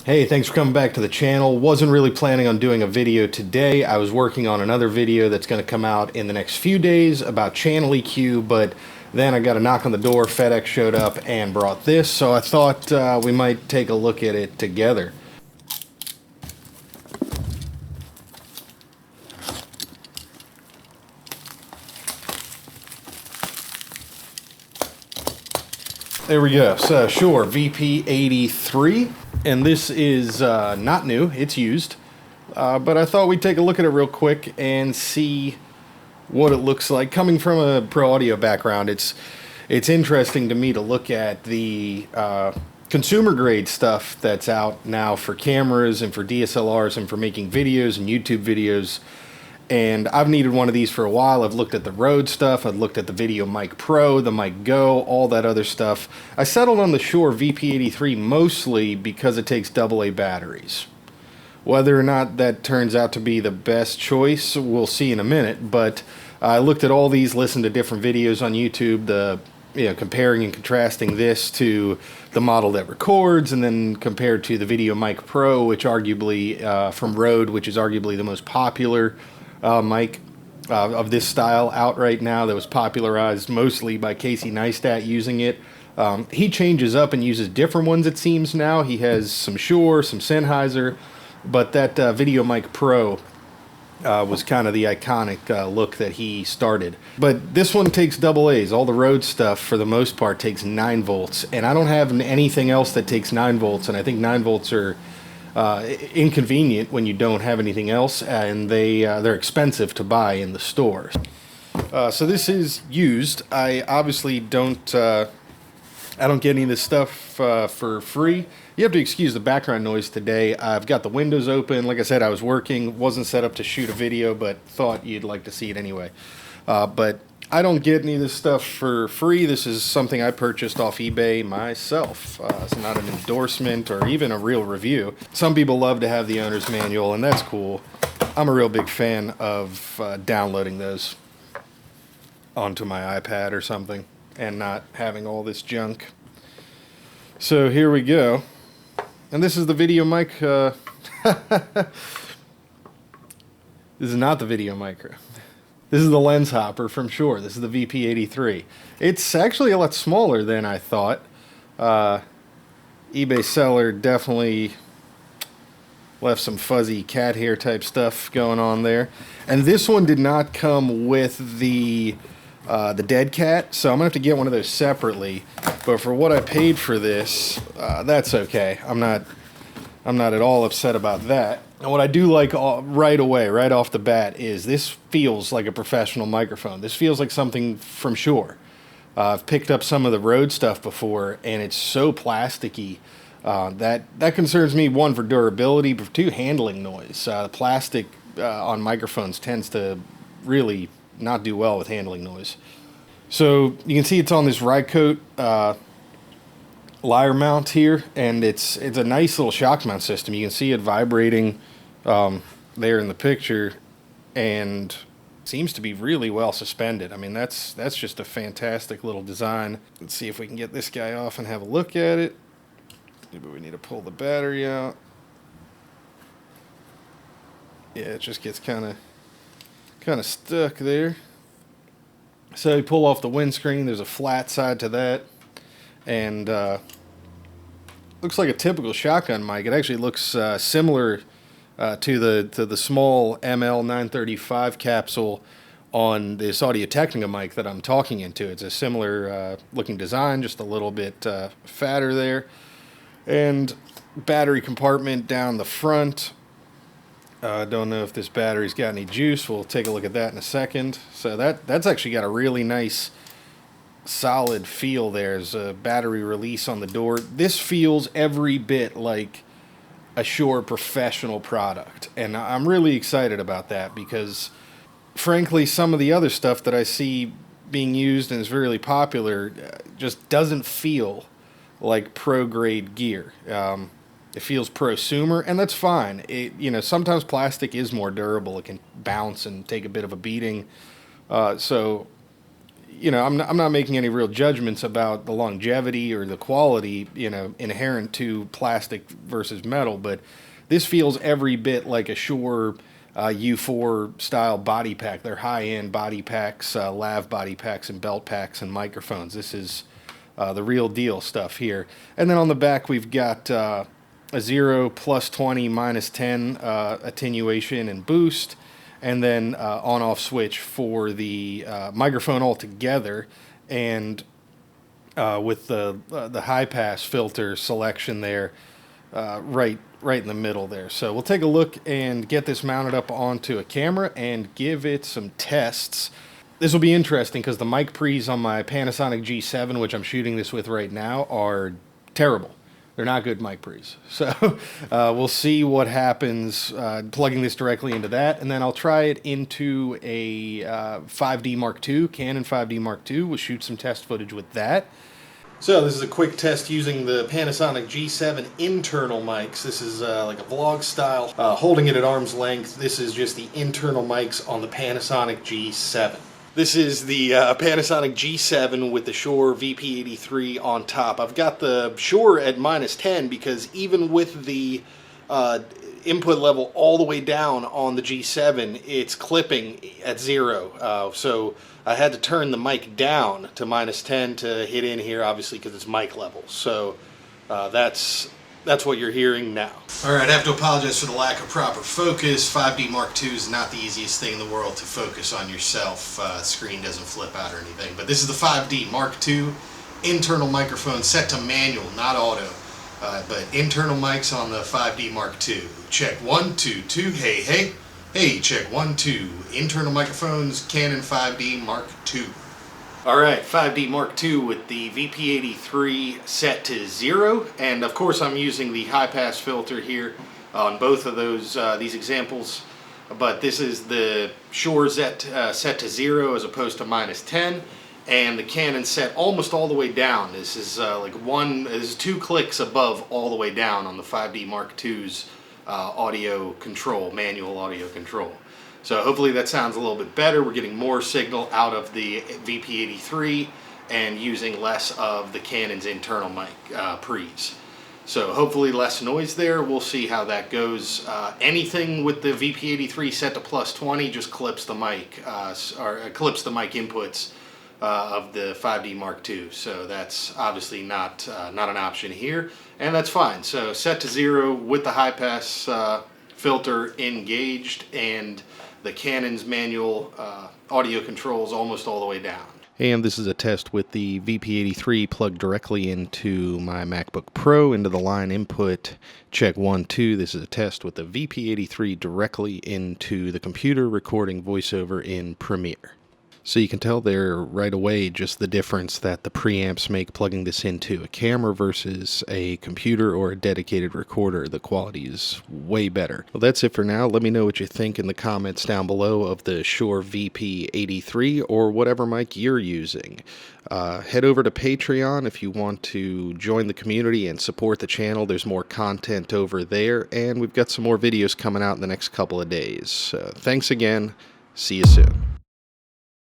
Hey, thanks for coming back to the channel. Wasn't really planning on doing a video today. I was working on another video that's going to come out in the next few days about channel EQ, but then I got a knock on the door, FedEx showed up and brought this, so I thought we might take a look at it together. There we go. So Shure VP83, and this is not new, it's used, but I thought we'd take a look at it real quick and see what it looks like. Coming from a pro audio background, it's interesting to me to look at the consumer grade stuff that's out now for cameras and for DSLRs and for making videos and YouTube videos. And I've needed one of these for a while. I've looked at the Rode stuff, I've looked at the VideoMic Pro, the Mic Go, all that other stuff. I settled on the Shure VP83 mostly because it takes AA batteries. Whether or not that turns out to be the best choice, we'll see in a minute, but I looked at all these, listened to different videos on YouTube, comparing and contrasting this to the model that records, and then compared to the VideoMic Pro, which arguably, from Rode, which is arguably the most popular mic of this style out right now, that was popularized mostly by Casey Neistat using it. He changes up and uses different ones, it seems now. He has some Shure, some Sennheiser, but that VideoMic Pro was kind of the iconic look that he started. But this one takes AA's. All the Rode stuff, for the most part, takes 9 volts, and I don't have anything else that takes 9 volts, and I think 9 volts are inconvenient when you don't have anything else, and they're expensive to buy in the stores. So this is used. I obviously don't I don't get any of this stuff for free. You have to excuse the background noise today. I've got the windows open. Like I said, I was working, wasn't set up to shoot a video, but thought you'd like to see it anyway. But I don't get any of this stuff for free. This is something I purchased off eBay myself. It's not an endorsement or even a real review. Some people love to have the owner's manual, and that's cool. I'm a real big fan of downloading those onto my iPad or something and not having all this junk. So here we go. And this is the VideoMic. This is not the VideoMic. This is the Lenshopper from Shure. This is the VP83. It's actually a lot smaller than I thought. eBay seller definitely left some fuzzy cat hair type stuff going on there. And this one did not come with the dead cat, so I'm gonna have to get one of those separately. But for what I paid for this, that's okay. I'm not at all upset about that. And what I do like right away, right off the bat, is this feels like a professional microphone. This feels like something from Shure. I've picked up some of the Rode stuff before, and it's so plasticky. That concerns me, one, for durability, but two, handling noise. The plastic on microphones tends to really not do well with handling noise. So you can see it's on this Rycote lyre mount here, and it's a nice little shock mount system. You can see it vibrating there in the picture, and seems to be really well suspended. I mean, that's just a fantastic little design. Let's see if we can get this guy off and have a look at it. Maybe we need to pull the battery out. Yeah, it just gets kind of stuck there. So you pull off the windscreen, there's a flat side to that, and looks like a typical shotgun mic. It actually looks similar to the small ML935 capsule on this Audio-Technica mic that I'm talking into. It's a similar looking design, just a little bit fatter there. And battery compartment down the front. Don't know if this battery's got any juice. We'll take a look at that in a second. So that's actually got a really nice solid feel there. There's a battery release on the door. This feels every bit like a Shure professional product, and I'm really excited about that because frankly some of the other stuff that I see being used and is really popular just doesn't feel like pro grade gear. It feels prosumer, and that's fine. Sometimes plastic is more durable. It can bounce and take a bit of a beating. So you know, I'm not making any real judgments about the longevity or the quality, you know, inherent to plastic versus metal, but this feels every bit like a Shure U4 style body pack. They're high-end body packs, lav body packs and belt packs and microphones. This is the real deal stuff here. And then on the back we've got a 0, +20, -10 attenuation and boost, and then on-off switch for the microphone altogether, and with the high-pass filter selection there, right in the middle there. So we'll take a look and get this mounted up onto a camera and give it some tests. This will be interesting because the mic pre's on my Panasonic G7, which I'm shooting this with right now, are terrible. They're not good mic pre's. So we'll see what happens plugging this directly into that, and then I'll try it into a 5D Mark II, Canon 5D Mark II. We'll shoot some test footage with that. So this is a quick test using the Panasonic G7 internal mics. This is like a vlog style, holding it at arm's length. This is just the internal mics on the Panasonic G7. This is the Panasonic G7 with the Shure VP83 on top. I've got the Shure at -10 because even with the input level all the way down on the G7, it's clipping at 0. So I had to turn the mic down to -10 to hit in here, obviously, because it's mic level. So that's what you're hearing now. Alright, I have to apologize for the lack of proper focus. 5D Mark II is not the easiest thing in the world to focus on yourself. Screen doesn't flip out or anything. But this is the 5D Mark II internal microphone set to manual, not auto. But internal mics on the 5D Mark II. Check 1, 2, 2. Hey, hey. Hey, check 1, 2. Internal microphones, Canon 5D Mark II. Alright, 5D Mark II with the VP83 set to 0, and of course I'm using the high pass filter here on both of those these examples, but this is the Shure set to 0 as opposed to -10, and the Canon set almost all the way down. This is this is 2 clicks above all the way down on the 5D Mark II's audio control, manual audio control. So hopefully that sounds a little bit better. We're getting more signal out of the VP83 and using less of the Canon's internal mic pre's. So hopefully less noise there. We'll see how that goes. Anything with the VP83 set to +20 just clips the mic, or clips the mic inputs of the 5D Mark II. So that's obviously not an option here, and that's fine. So set to 0 with the high pass filter engaged, and the Canon's manual audio controls almost all the way down. And this is a test with the VP83 plugged directly into my MacBook Pro into the line input. Check 1, 2. This is a test with the VP83 directly into the computer recording voiceover in Premiere. So you can tell there right away just the difference that the preamps make plugging this into a camera versus a computer or a dedicated recorder. The quality is way better. Well, that's it for now. Let me know what you think in the comments down below of the Shure VP83 or whatever mic you're using. Head over to Patreon if you want to join the community and support the channel. There's more content over there, and we've got some more videos coming out in the next couple of days. Thanks again. See you soon.